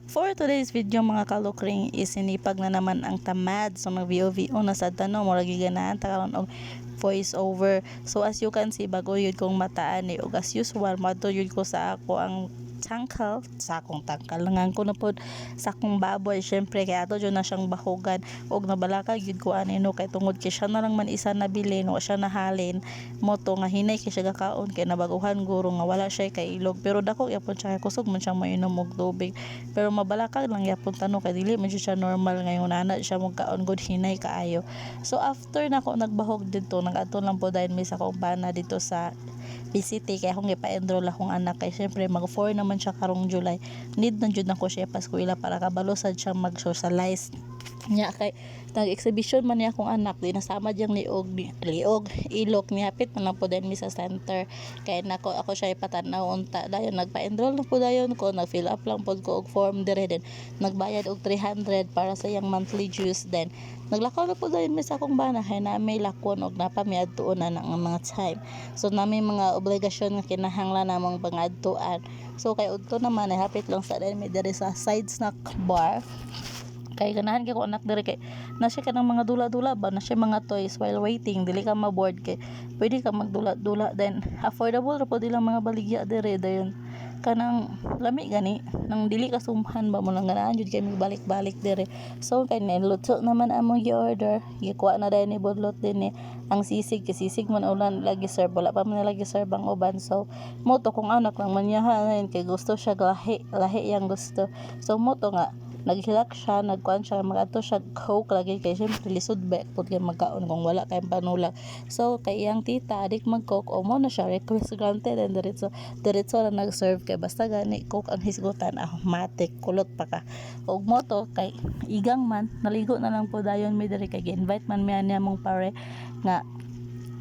For today's video mga kalukring is sinipag na naman ang tamad. So mag VOVO na sa tanong mura giganahan ta karon og voice over. So as you can see bago yun kong mataan ug as usual madto yun ko sa ako ang tangkal sa akong tangkal langan ko na pod sa akong baboy syempre kay ato jud na siyang bahogan og nabalaka gyud ko ani no kay tungod kay siya na lang man isa nabili no siya nahalin moto nga hinay kay siya gakaon kay nabaguhan guro nga wala siya kay ilog pero dako yapon siya kay kusog man siyang mainom og tubig pero mabalaka lang yapon tano kay dili man jud siya normal ngayon ana siya mo kaon good hinay kaayo. So after nako nagbahog dito nag-adto lang po dahil may sa akong bana dito sa PCT kaya akong ipa-enroll akong anak kay syempre mag 4 naman siya karong July need na jud nako siya paskuila para kabalo sad siya mag-socialize nya kay nag-exhibition man niya akong anak di nasama diyang liog ilok nihapit man lang po din mi sa center kay nako ako siya ipatanaw unta dayon nagpa-enroll na po dayon ko nag-fill up lang po ko og form dire din nagbayad og 300 para sa iyang monthly dues then naglakaw na po dayon mi sa akong bana kay na may lakon og napamiadtuon na ang mga time so na may mga obligasyon nga kinahanglan namong pangadtuan so kay udto naman ay hapit lang sa din mi dire sa side snack bar kay ganahan kay ko anak dire kay na siya kanang mga dula-dula ba na siya mga toys while waiting dili ka ma-board kay pwede ka magdula-dula then affordable ra po dilang mga baligya dire dayon kanang lami gani nang dili ka sumhan ba mo lang ganahan jud kay balik-balik dire so kay nilutso naman among gi-order gikuha na dai ni budlot din ni ang sisig kay sisig man ulan lagi serve wala pa man lagi serve ang uban so moto kung anak lang man yahan kay gusto siya lahi yang gusto so moto nga naghilak siya nagkuan siya magato siya coke lagi kay syempre lisod ba pud kay magkaon kung wala kay panulak so kay iyang tita adik mag coke o mo na siya request granted and diretso na nag-serve kay basta gani coke ang hisgutan matik kulot pa ka og moto kay igang man naligo na lang po dayon mi diri kay invite man mi niya mong pare nga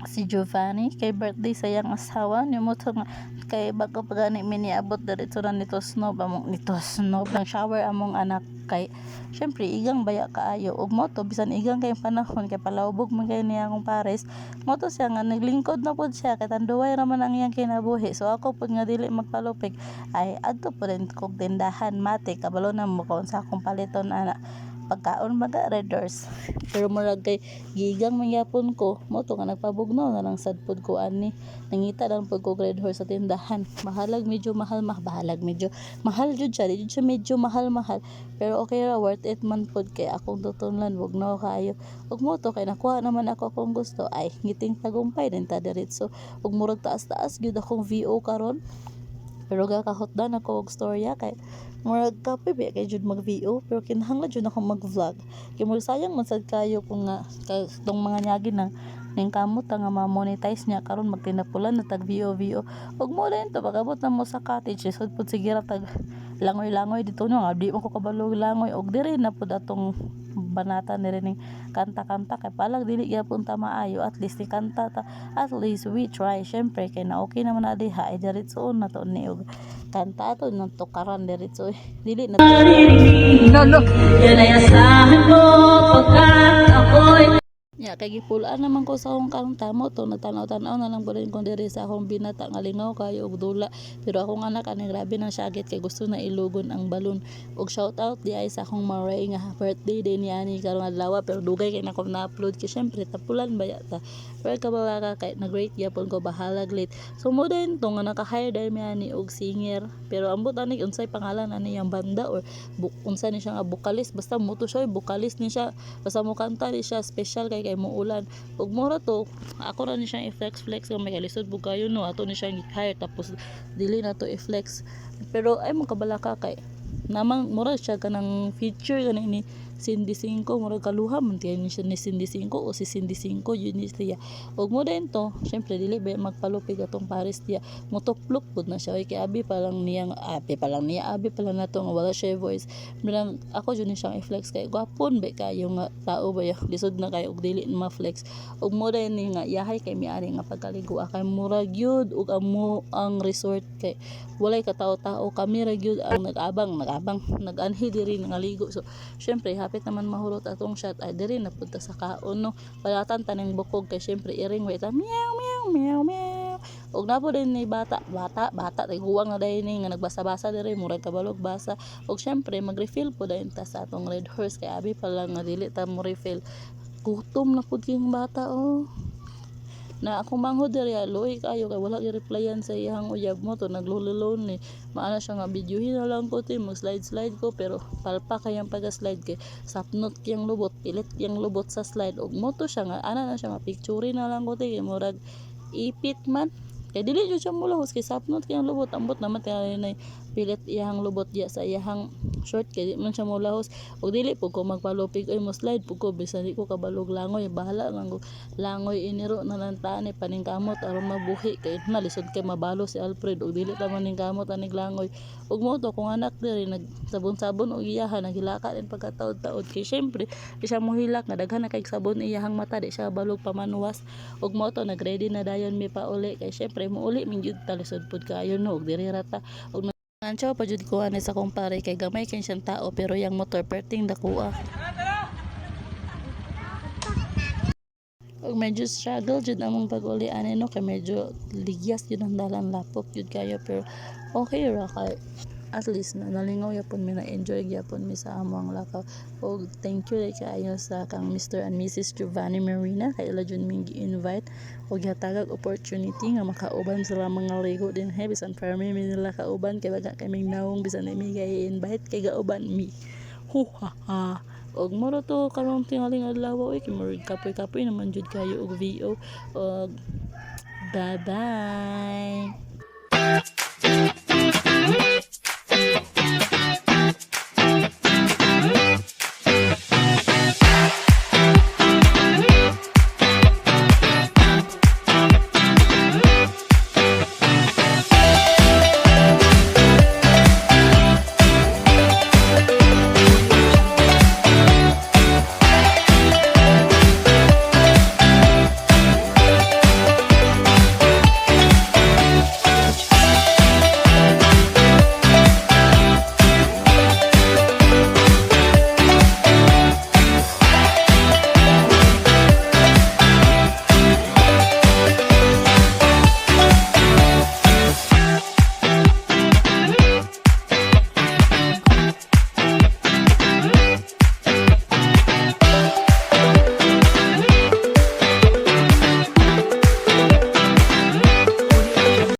si Giovanni kay birthday sa iyang asawa ni mo nga kay bago pa gani miniabot diretso na nito snob ng shower among anak kay syempre igang baya kaayo ug moto bisan igang kay panahon kay palawbog man kay niya akong pares moto siya nga naglingkod na pod siya kay tanduway raman ang iyang kinabuhi so ako pod nga dili magpalupig ay adto po rin kog tindahan mate kabalo na mo kaon sa akong paliton ana pagkaon mga Red Doors pero murag kay gigang mangyapon ko moto nga nagpabugnaw na lang sad pud ko ani nangita lang pud ko Red Horse sa tindahan medyo mahal jud siya di jud siya medyo mahal pero okay ra worth it man pud kay akong tutunlan bugnaw kaayo ug moto kay nakuha naman ako kung gusto ay ngiting tagumpay din ta diretso ug murag taas gyud akong VO karon pero gakahotdan ako og storya kay murag kape ba kay jud mag VO pero kinahanglan jud ako mag vlog kay mo sayang man sad kayo kung nga tong mga nyagi na ning kamot nga ma-monetize niya karon magtinapulan na tag VO ug mo rin to pagabot na mo sa cottage sud pud sigira tag langoy dito no nga di mo ko kabalo langoy og diri na pud atong banata ni ning kanta kay palag dili gyapon ta maayo at least ni kanta ta at least we try syempre kay na okay naman na diha ay diretso na to ni og kanta to nang tukaran diretso dili na no yalayasahan mo pagkat ako'y kay gipulaan naman ko sa akong kanta mo to natanaw-tanaw na lang po rin kung diri sa akong binata nga lingaw kayo og dula pero akong anak ani grabe nang syagit kay gusto na ilugon ang balon og shout out di ay sa akong maray nga birthday day ni ani karong adlaw pero dugay kay nako na-upload kay syempre tapulan ba yata pero kabawaka kay nag-rate gyapon ko bahalag late so mo din to nga naka-hire dahil mi ani og singer pero ambot ani unsay pangalan ani yang banda or unsa ni siya nga vocalist basta mo to siya vocalist ni siya basta mo kanta ni siya special kay muulan ug mura to ako ra ni siyang i-flex nga may kalisod bugayo no ato ni siyang i-hire tapos dili na to i-flex pero ay mo kabalaka kay namang mura siya kanang feature kanang ni Cindy 5 mura kaluha man tiyan ni siya ni Cindy 5 o si Cindy 5 yun ni siya ug mo din to syempre dili ba magpalupig atong pares tiya motoplok pud na siya kay abi pa lang niya na to nga wala siya voice bilang ako jud ni siyang i-flex kay gwapon ba kayo nga tao ba lisod na kayo og dili ma-flex ug mo din ni nga yahay kay miari nga pagkaligo kay mura gyud ug amo ang resort kay walay katawo-tao kami ra gyud ang nag-abang nag-anhi diri nga ligo so syempre hapit naman mahurot atong shot ay diri na punta sa kaon no palatan tanang bukog kay syempre iring wait meow Og napo din ni bata tiguwang na dayon ni nga nagbasa-basa diri murag kabalog basa. Og syempre mag-refill po dayon ta sa atong Red Horse kay abi pa lang nga dili ta mo refill. Gutom na pud king bata oh. Na akong manghod diri luoy kayo kay wala gi-replyan sa iyang uyab mo to naglululon ni maana siya nga videohin na lang ko tin mag slide ko pero palpa kayang pag-slide kay sapnot kiyang lubot pilit kiyang lubot sa slide og mo to siya nga ana na siya mapicture na lang ko tin kay murag ipit man kay dili jud siya mulahos kay sapnot kiyang lubot ambot naman kay na pilit iyang lubot diya sa iyang short kay di man siya mulahos og dili pud ko magpalupig oy mo slide pud ko bisan di ko kabalog langoy bahala lang ko langoy iniro na lang tani paningkamot aron mabuhi kay nalisod kay mabalo si Alfred og dili ta maningkamot anig langoy ug mo to kung anak diri nagsabon-sabon og iyahan naghilaka din pagkataod-taod kay syempre di siya mohilak nga daghan na kay sabon iyahang mata di siya balog pamanwas ug mo to nagready na dayon mi pauli kay syempre muuli min jud talisod pud kaayo no og diri rata og nanchaw pa jud ko ani sa kumpare kay gamay kay siyang tao pero yang motor perting dakuha. Og medyo struggle jud among pag-uli ani no kay medyo ligyas jud ang dalan lapok jud kayo pero okay ra kay at least na nalingaw yapon mi na enjoy gyapon mi sa among lakaw og thank you kayo sa kang Mr. and Mrs. Giovanni Marina kay ila jud ming gi-invite og hatagag opportunity nga makauban sila mga ligo din he bisan farmi mi nila kauban kay baga kaming naong bisan mi kay invite kay gauban mi ha og moro to karon tingaling adlaw oy kay murag kapoy naman jud kayo og VO og bye bye.